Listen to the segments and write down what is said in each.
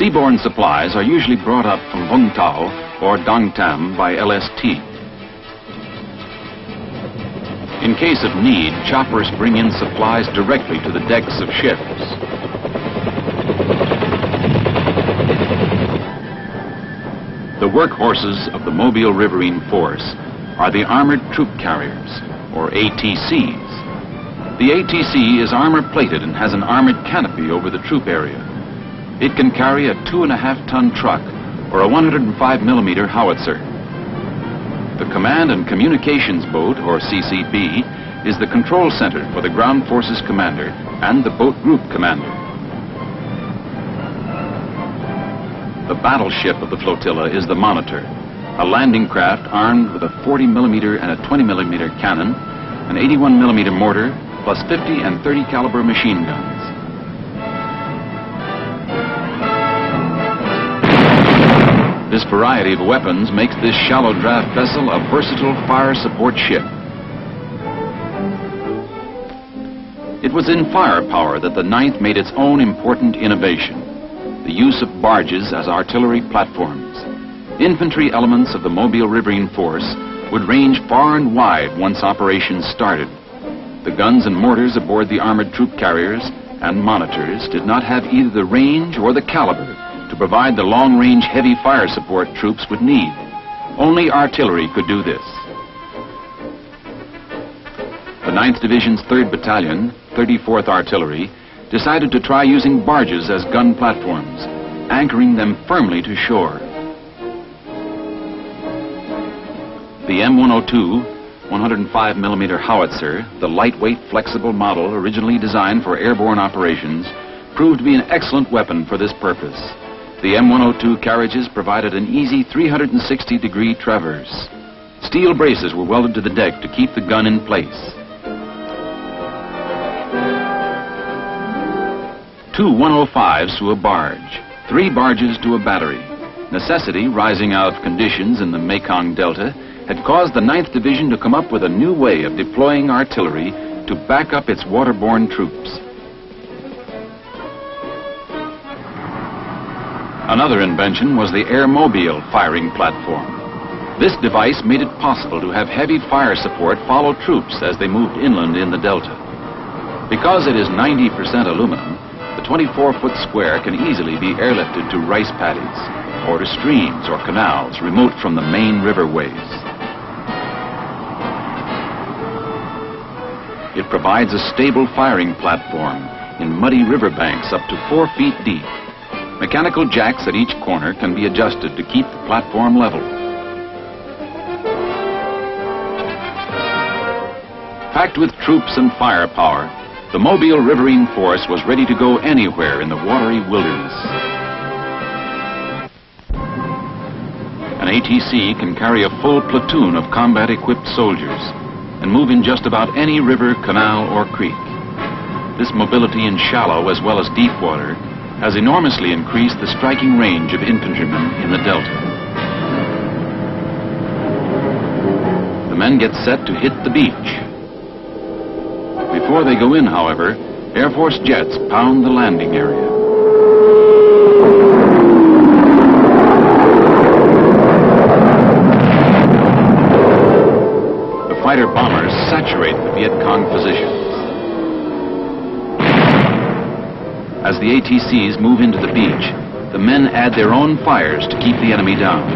Seaborne supplies are usually brought up from Vung Tau or Dang Tam by LST. In case of need, choppers bring in supplies directly to the decks of ships. The workhorses of the Mobile Riverine Force are the Armored Troop Carriers, or ATCs. The ATC is armor-plated and has an armored canopy over the troop area. It can carry a 2.5-ton truck or a 105mm howitzer. The Command and Communications Boat, or CCB, is the control center for the Ground Forces Commander and the Boat Group Commander. The battleship of the flotilla is the Monitor, a landing craft armed with a 40mm and a 20mm cannon, an 81mm mortar, plus 50 and 30 caliber machine guns. This variety of weapons makes this shallow draft vessel a versatile fire support ship. It was in firepower that the 9th made its own important innovation: the use of barges as artillery platforms. Infantry elements of the Mobile Riverine Force would range far and wide once operations started. The guns and mortars aboard the armored troop carriers and monitors did not have either the range or the caliber to provide the long-range heavy fire support troops would need. Only artillery could do this. The 9th Division's 3rd Battalion, 34th Artillery, decided to try using barges as gun platforms, anchoring them firmly to shore. The M102 105mm howitzer, the lightweight, flexible model originally designed for airborne operations, proved to be an excellent weapon for this purpose. The M102 carriages provided an easy 360-degree traverse. Steel braces were welded to the deck to keep the gun in place. 2 105s to a barge, 3 barges to a battery. Necessity, rising out of conditions in the Mekong Delta, had caused the 9th Division to come up with a new way of deploying artillery to back up its waterborne troops. Another invention was the airmobile firing platform. This device made it possible to have heavy fire support follow troops as they moved inland in the Delta. Because it is 90% aluminum, the 24-foot square can easily be airlifted to rice paddies or to streams or canals remote from the main riverways. It provides a stable firing platform in muddy riverbanks up to 4 feet deep. Mechanical jacks at each corner can be adjusted to keep the platform level. Packed with troops and firepower, the Mobile Riverine Force was ready to go anywhere in the watery wilderness. An ATC can carry a full platoon of combat-equipped soldiers and move in just about any river, canal, or creek. This mobility in shallow as well as deep water has enormously increased the striking range of infantrymen in the Delta. The men get set to hit the beach. Before they go in, however, Air Force jets pound the landing area. The fighter bombers saturate the vietcong positions. As the ATCs move into the beach, the men add their own fires to keep the enemy down.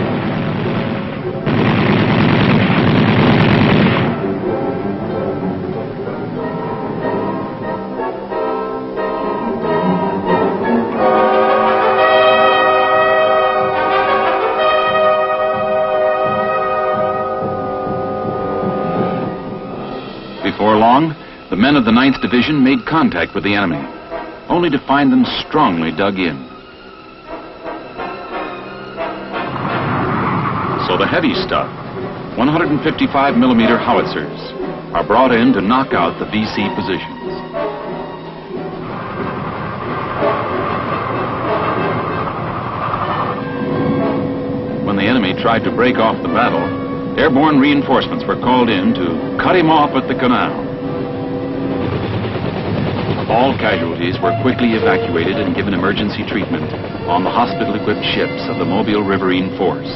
Before long, the men of the 9th Division made contact with the enemy, only to find them strongly dug in. So the heavy stuff, 155mm howitzers, are brought in to knock out the VC positions. When the enemy tried to break off the battle, airborne reinforcements were called in to cut him off at the canal. All casualties were quickly evacuated and given emergency treatment on the hospital-equipped ships of the Mobile Riverine Force.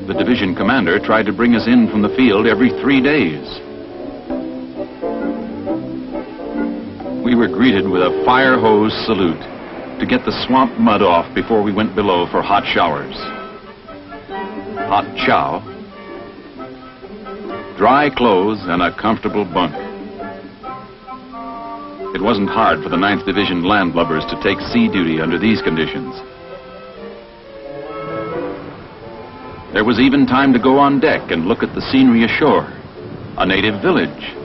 The division commander tried to bring us in from the field every 3 days. We were greeted with a fire hose salute to get the swamp mud off before we went below for hot showers. Hot chow, dry clothes, and a comfortable bunk. It wasn't hard for the 9th Division landlubbers to take sea duty under these conditions. There was even time to go on deck and look at the scenery ashore, a native village,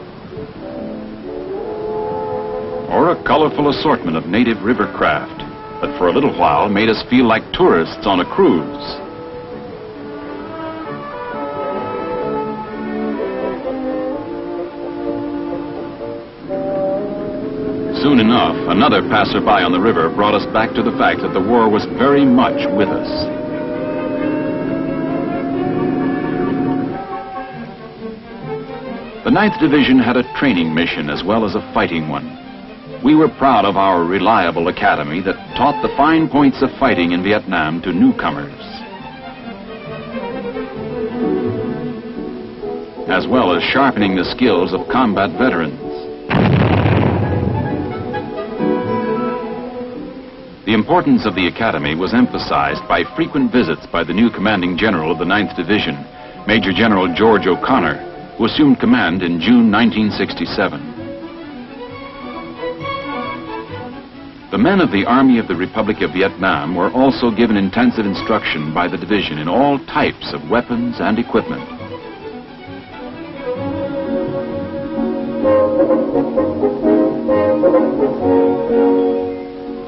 or a colorful assortment of native river craft that for a little while made us feel like tourists on a cruise. Soon enough, another passerby on the river brought us back to the fact that the war was very much with us. The 9th Division had a training mission as well as a fighting one. We were proud of our reliable academy that taught the fine points of fighting in Vietnam to newcomers, as well as sharpening the skills of combat veterans. The importance of the academy was emphasized by frequent visits by the new commanding general of the 9th Division, Major General George O'Connor, who assumed command in June 1967. The men of the Army of the Republic of Vietnam were also given intensive instruction by the division in all types of weapons and equipment.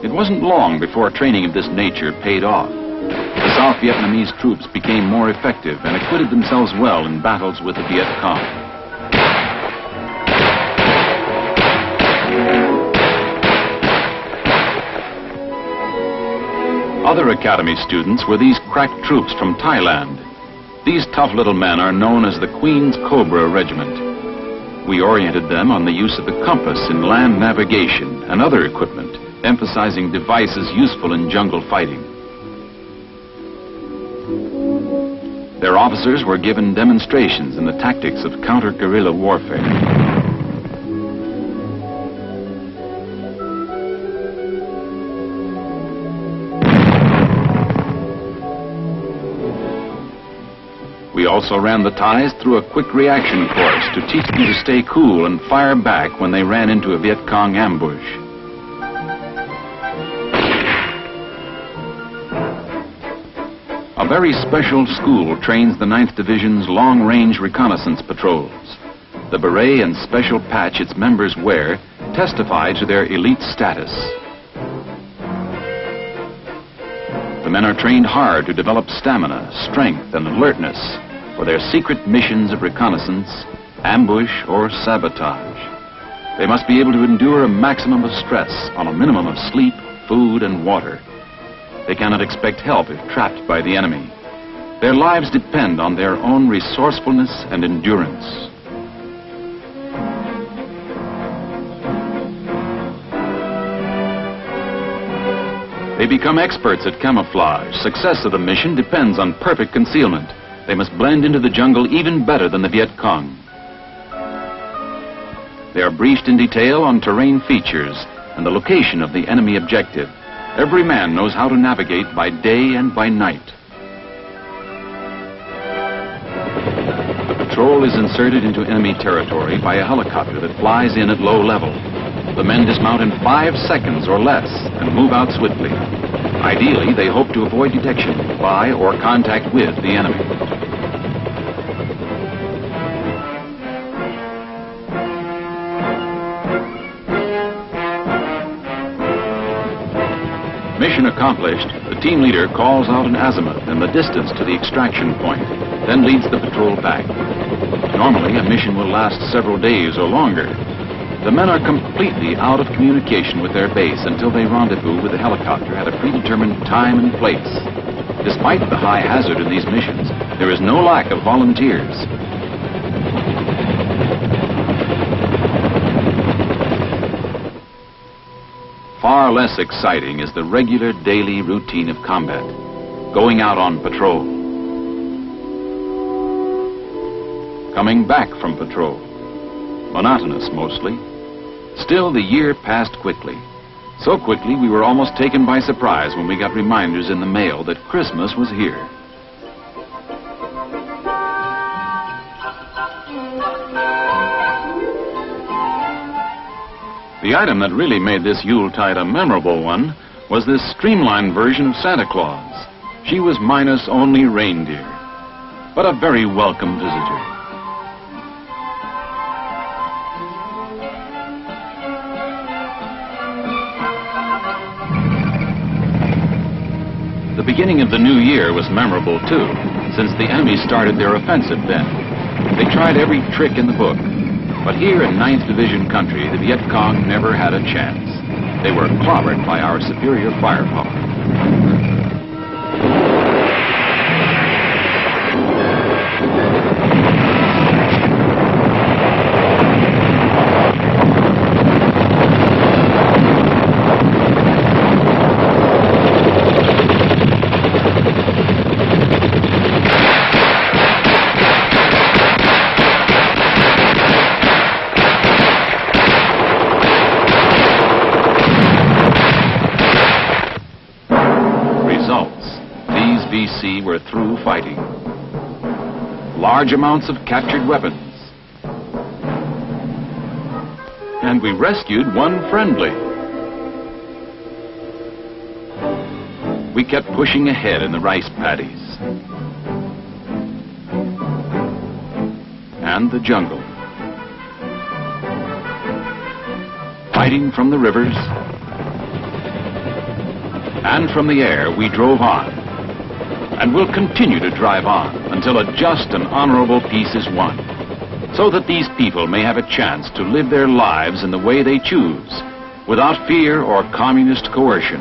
It wasn't long before training of this nature paid off. The South Vietnamese troops became more effective and acquitted themselves well in battles with the viet cong. Other academy students were these crack troops from Thailand. These tough little men are known as the Queen's Cobra Regiment. We oriented them on the use of the compass in land navigation and other equipment, emphasizing devices useful in jungle fighting. Their officers were given demonstrations in the tactics of counter-guerrilla warfare. We also ran the Thais through a quick reaction course to teach them to stay cool and fire back when they ran into a Viet Cong ambush. A very special school trains the 9th Division's long-range reconnaissance patrols. The beret and special patch its members wear testify to their elite status. The men are trained hard to develop stamina, strength, and alertness for their secret missions of reconnaissance, ambush, or sabotage. They must be able to endure a maximum of stress on a minimum of sleep, food, and water. They cannot expect help if trapped by the enemy. Their lives depend on their own resourcefulness and endurance. They become experts at camouflage. Success of the mission depends on perfect concealment. They must blend into the jungle even better than the Viet Cong. They are briefed in detail on terrain features and the location of the enemy objective. Every man knows how to navigate by day and by night. The patrol is inserted into enemy territory by a helicopter that flies in at low level. The men dismount in 5 seconds or less and move out swiftly. Ideally, they hope to avoid detection by or contact with the enemy. Mission accomplished, the team leader calls out an azimuth and the distance to the extraction point, then leads the patrol back. Normally, a mission will last several days or longer. The men are completely out of communication with their base until they rendezvous with the helicopter at a predetermined time and place. Despite the high hazard in these missions, there is no lack of volunteers. Far less exciting is the regular daily routine of combat, going out on patrol, coming back from patrol, monotonous mostly. Still, the year passed quickly. So quickly we were almost taken by surprise when we got reminders in the mail that Christmas was here. The item that really made this Yuletide a memorable one was this streamlined version of Santa Claus. She was minus only reindeer, but a very welcome visitor. The beginning of the new year was memorable too, since the enemy started their offensive then. They tried every trick in the book, but here in 9th Division country, the Vietcong never had a chance. They were clobbered by our superior firepower. VC were through fighting. Large amounts of captured weapons. And we rescued one friendly. We kept pushing ahead in the rice paddies. And the jungle. Fighting from the rivers. And from the air, we drove on. And will continue to drive on until a just and honorable peace is won, so that these people may have a chance to live their lives in the way they choose, without fear or communist coercion.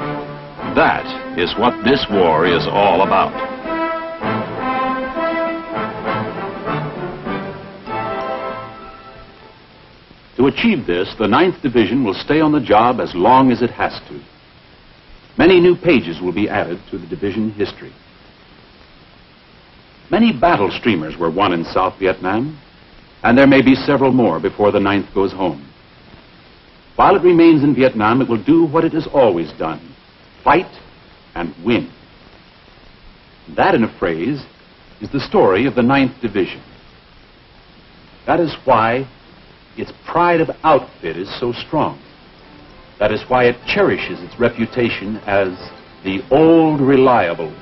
That is what this war is all about. To achieve this, the 9th Division will stay on the job as long as it has to. Many new pages will be added to the division history. Many battle streamers were won in South Vietnam, and there may be several more before the 9th goes home. While it remains in Vietnam, it will do what it has always done: fight and win. That, in a phrase, is the story of the 9th Division. That is why its pride of outfit is so strong. That is why it cherishes its reputation as the old reliable